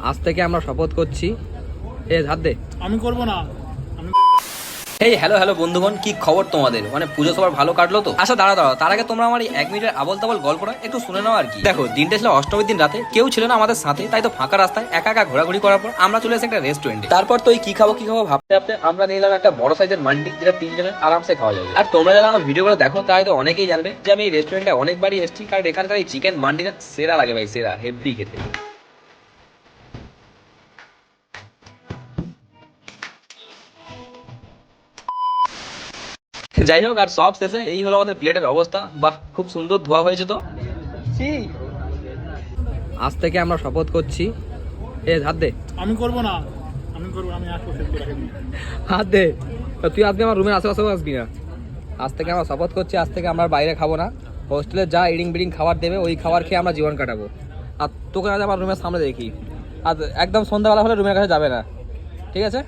আজ থেকে আমরা শপথ করছি, এ হাত দে। আমি করব না। এই হ্যালো বন্ধুগণ, কি খবর তোমাদের? মানে পুজো সবার ভালো কাটলো তো? আচ্ছা দাঁড়াও, তার আগে তোমরা আমার এই 1 মিনিটের আবল তাবল গল্পটা একটু শুনে নাও আর কি। দেখো, দিনটা ছিল অষ্টমীর দিন রাতে, কেউ ছিল না আমাদের সাথে, তাই তো ফাঁকা রাস্তায় একা একা ঘোরাঘুরি করার পর আমরা চলে এসে একটা রেস্টুরেন্টে। তারপর তো কি খাবো ভাবতে ভাবতে আমরা নিলাম একটা বড় সাইজের মান্ডি, যেটা 3 জনের আরামসে খাওয়া যাবে। আর তোমরা যারা আমার ভিডিওগুলো দেখো তাই তো অনেকেই জানবে যে আমি এই রেস্টুরেন্টে অনেকবারই এসেছি, কারণ এখানকার এই চিকেন মান্ডিটা সেরা লাগে ভাই, সেরা হেভি খেতে। যাই হোক, আর সব শেষে এই হলো আমাদের প্লেটের অবস্থা। বাহ, খুব সুন্দর ধোয়া হয়েছে তো। আজ থেকে আমরা শপথ করছি, এ হাত দে। আমি করব না। আমি করব, আমি আসবো শেষ করে রাখি। হাত দে। তুই আজকে আমার রুমের আশেপাশেও আসবি না। আজ থেকে আমরা শপথ করছি, আজ থেকে আমরা বাইরে খাবো না। হোস্টেলে যা ইডিং বিডিং খাবার দেবে ওই খাবার খেয়ে আমরা জীবন কাটাবো। আর তোকে আজ আমার রুমের সামনে দেখি, আর একদম সন্ধ্যাবেলা হলে রুমের কাছে যাবে না, ঠিক আছে?